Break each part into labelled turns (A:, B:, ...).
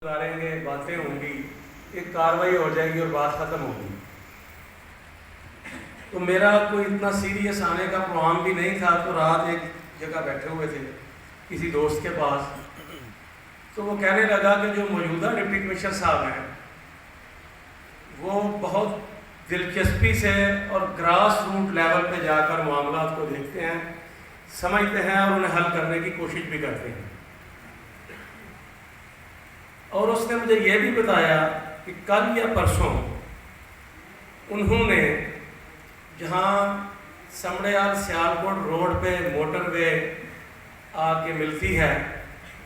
A: گزاریں گے، باتیں ہوں گی، ایک کاروائی ہو جائے گی اور بات ختم ہوگی۔ تو میرا کوئی اتنا سیریس آنے کا پروگرام بھی نہیں تھا، تو رات ایک جگہ بیٹھے ہوئے تھے کسی دوست کے پاس، تو وہ کہنے لگا کہ جو موجودہ ڈپٹی کمشنر صاحب ہیں وہ بہت دلچسپی سے اور گراس روٹ لیول پہ جا کر معاملات کو دیکھتے ہیں، سمجھتے ہیں اور انہیں حل کرنے کی کوشش بھی کرتے ہیں۔ اور اس نے مجھے یہ بھی بتایا کہ کل یا پرسوں انہوں نے جہاں سمڑیال سیالکوٹ روڈ پہ موٹر وے آ کے ملتی ہے،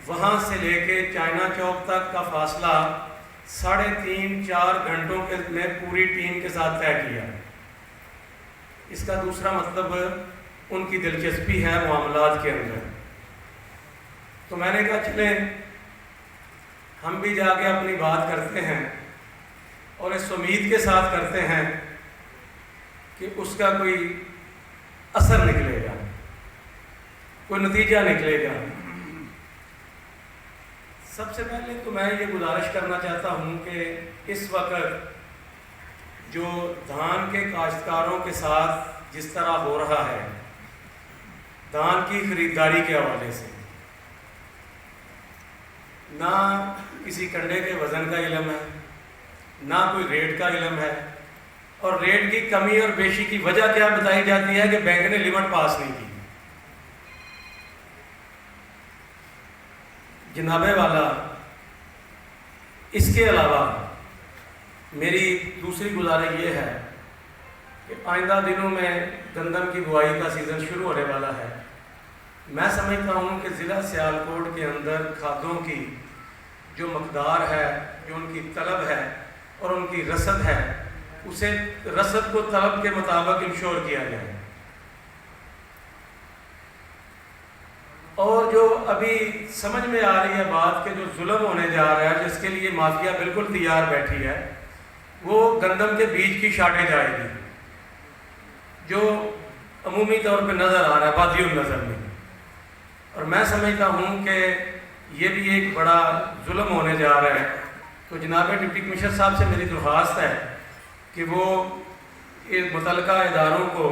A: وہاں سے لے کے چائنا چوک تک کا فاصلہ 3.5-4 گھنٹوں کے میں پوری ٹیم کے ساتھ طے کیا۔ اس کا دوسرا مطلب ان کی دلچسپی ہے معاملات کے اندر۔ تو میں نے کہا چلیں ہم بھی جا کے اپنی بات کرتے ہیں، اور اس امید کے ساتھ کرتے ہیں کہ اس کا کوئی اثر نکلے گا، کوئی نتیجہ نکلے گا۔ سب سے پہلے تو میں یہ گزارش کرنا چاہتا ہوں کہ اس وقت جو دھان کے کاشتکاروں کے ساتھ جس طرح ہو رہا ہے دھان کی خریداری کے حوالے سے، نہ کسی کنڈے کے وزن کا علم ہے، نہ کوئی ریٹ کا علم ہے، اور ریٹ کی کمی اور بیشی کی وجہ کیا بتائی جاتی ہے کہ بینک نے لمٹ پاس نہیں کی۔ جناب والا، اس کے علاوہ میری دوسری گزارش یہ ہے کہ آئندہ دنوں میں گندم کی بوائی کا سیزن شروع ہونے والا ہے۔ میں سمجھتا ہوں کہ ضلع سیالکوٹ کے اندر کھادوں کی جو مقدار ہے، جو ان کی طلب ہے اور ان کی رسد ہے، اسے رسد کو طلب کے مطابق انشور کیا جائے۔ اور جو ابھی سمجھ میں آ رہی ہے بات کہ جو ظلم ہونے جا رہا ہے، جس کے لیے مافیا بالکل تیار بیٹھی ہے، وہ گندم کے بیج کی شارٹیج آئے گی، جو عمومی طور پہ نظر آ رہا ہے وادی النظر میں۔ اور میں سمجھتا ہوں کہ یہ بھی ایک بڑا ظلم ہونے جا رہا ہے۔ تو جناب ڈپٹی کمشنر صاحب سے میری درخواست ہے کہ وہ متعلقہ اداروں کو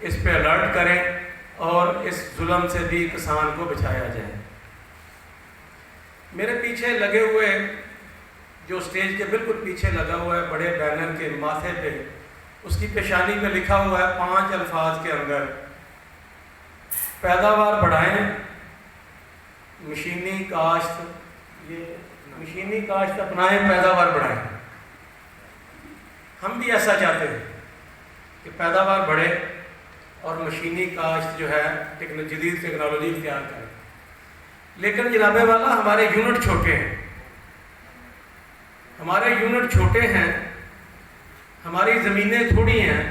A: اس پہ الرٹ کریں اور اس ظلم سے بھی کسان کو بچایا جائے۔ میرے پیچھے لگے ہوئے جو سٹیج کے بالکل پیچھے لگا ہوا ہے بڑے بینر کے ماتھے پہ، اس کی پیشانی پہ لکھا ہوا ہے 5 الفاظ کے اندر: پیداوار بڑھائیں، مشینی کاشت اپنائیں، پیداوار بڑھائیں۔ ہم بھی ایسا چاہتے ہیں کہ پیداوار بڑھے اور مشینی کاشت جو ہے جدید ٹیکنالوجی اختیار کرے، لیکن جناب والا ہمارے یونٹ چھوٹے ہیں، ہماری زمینیں تھوڑی ہیں،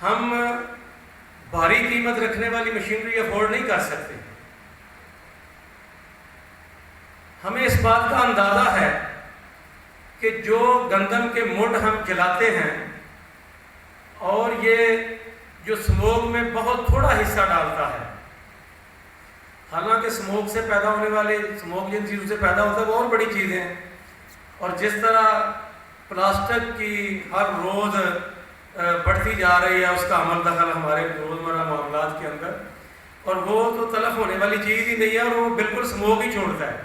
A: ہم بھاری قیمت رکھنے والی مشینری افورڈ نہیں کر سکتے۔ ہمیں اس بات کا اندازہ ہے کہ جو گندم کے مڈ ہم جلاتے ہیں اور یہ جو سموگ میں بہت تھوڑا حصہ ڈالتا ہے، حالانکہ سموگ سے پیدا ہونے والے سموگ جن چیزوں سے پیدا ہوتا ہے وہ اور بڑی چیزیں ہیں، اور جس طرح پلاسٹک کی ہر روز بڑھتی جا رہی ہے اس کا عمل دخل ہمارے روزمرہ معاملات کے اندر، اور وہ تو تلف ہونے والی چیز ہی نہیں ہے، اور وہ بالکل سموگ ہی چھوڑتا ہے،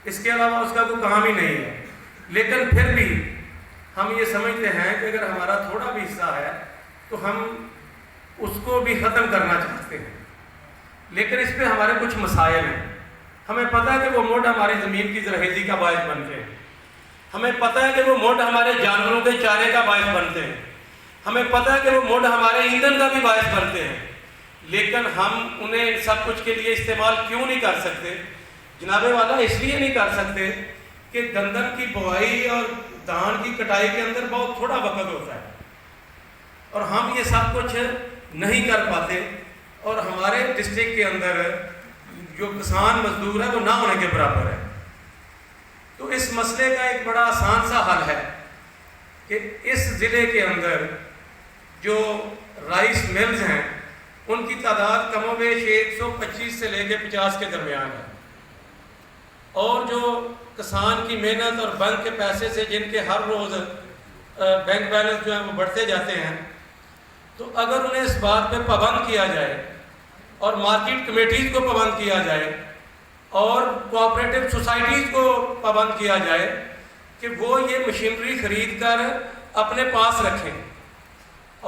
A: اس کے علاوہ اس کا کوئی کام ہی نہیں ہے۔ لیکن پھر بھی ہم یہ سمجھتے ہیں کہ اگر ہمارا تھوڑا بھی حصہ ہے تو ہم اس کو بھی ختم کرنا چاہتے ہیں، لیکن اس پہ ہمارے کچھ مسائل ہیں۔ ہمیں پتہ ہے کہ وہ موڈ ہماری زمین کی زرخیزی کا باعث بنتے ہیں، ہمیں پتہ ہے کہ وہ موڈ ہمارے جانوروں کے چارے کا باعث بنتے ہیں، ہمیں پتہ ہے کہ وہ موڈ ہمارے ایندھن کا بھی باعث بنتے ہیں، لیکن ہم انہیں سب کچھ کے لیے استعمال کیوں نہیں کر سکتے؟ جناب والا، اس لیے نہیں کر سکتے کہ گندم کی بوائی اور دھان کی کٹائی کے اندر بہت تھوڑا وقت ہوتا ہے، اور ہم یہ سب کچھ نہیں کر پاتے، اور ہمارے ڈسٹرکٹ کے اندر جو کسان مزدور ہے وہ نہ ہونے کے برابر ہے۔ تو اس مسئلے کا ایک بڑا آسان سا حل ہے کہ اس ضلع کے اندر جو رائس ملز ہیں ان کی تعداد کم و بیش 125 سے لے کے 50 کے درمیان ہے، اور جو کسان کی محنت اور بینک کے پیسے سے جن کے ہر روز بینک بیلنس جو ہیں وہ بڑھتے جاتے ہیں، تو اگر انہیں اس بات پہ پابند کیا جائے اور مارکیٹ کمیٹیز کو پابند کیا جائے اور کوآپریٹو سوسائٹیز کو پابند کیا جائے کہ وہ یہ مشینری خرید کر اپنے پاس رکھیں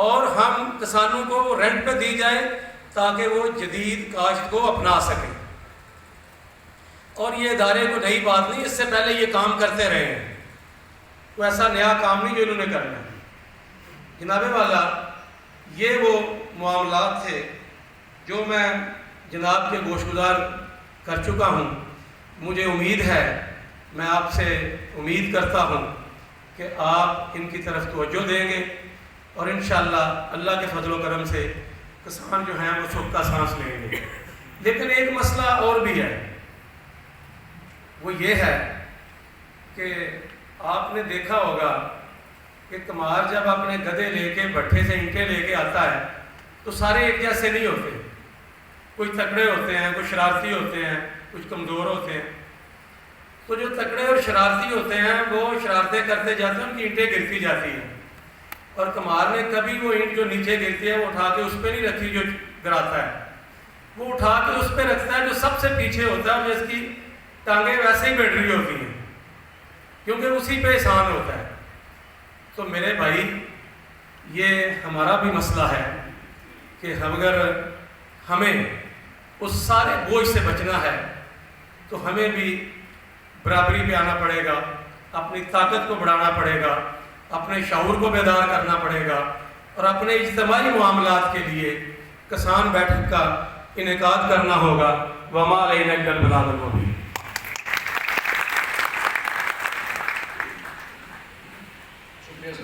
A: اور ہم کسانوں کو رینٹ پہ دی جائے تاکہ وہ جدید کاشت کو اپنا سکیں. اور یہ ادارے کو نئی بات نہیں، اس سے پہلے یہ کام کرتے رہے ہیں، تو ایسا نیا کام نہیں جو انہوں نے کرنا. جناب والا، یہ وہ معاملات تھے جو میں جناب کے گوش گزار کر چکا ہوں. مجھے امید ہے، میں آپ سے امید کرتا ہوں کہ آپ ان کی طرف توجہ دیں گے اور انشاءاللہ اللہ کے فضل و کرم سے کسان جو ہیں وہ سکھتا سانس لیں گے. لیکن ایک مسئلہ اور بھی ہے، وہ یہ ہے کہ آپ نے دیکھا ہوگا کہ کمار جب اپنے گدھے لے کے بھٹے سے اینٹیں لے کے آتا ہے تو سارے ایک جیسے نہیں ہوتے. کچھ تکڑے ہوتے ہیں، کچھ شرارتی ہوتے ہیں، کچھ کمزور ہوتے ہیں. تو جو تکڑے اور شرارتی ہوتے ہیں وہ شرارتیں کرتے جاتے ہیں، ان کی اینٹیں گرتی جاتی ہیں. اور کمار نے کبھی وہ اینٹ جو نیچے گرتی ہے وہ اٹھا کے اس پہ نہیں رکھی جو گراتا ہے، وہ اٹھا کے اس پہ رکھتا ہے جو سب سے پیچھے ہوتا ہے، جس کی ٹانگیں ویسے ہی بیٹھ رہی ہوتی ہیں کیونکہ اسی پہ احسان ہوتا ہے. تو میرے بھائی، یہ ہمارا بھی مسئلہ ہے کہ اگر ہمیں اس سارے بوجھ سے بچنا ہے تو ہمیں بھی برابری پہ آنا پڑے گا، اپنی طاقت کو بڑھانا پڑے گا، اپنے شعور کو بیدار کرنا پڑے گا اور اپنے اجتماعی معاملات کے لیے کسان بیٹھک کا انعقاد کرنا ہوگا. وما علینا الا البلاغ المبین.
B: شکریہ سر.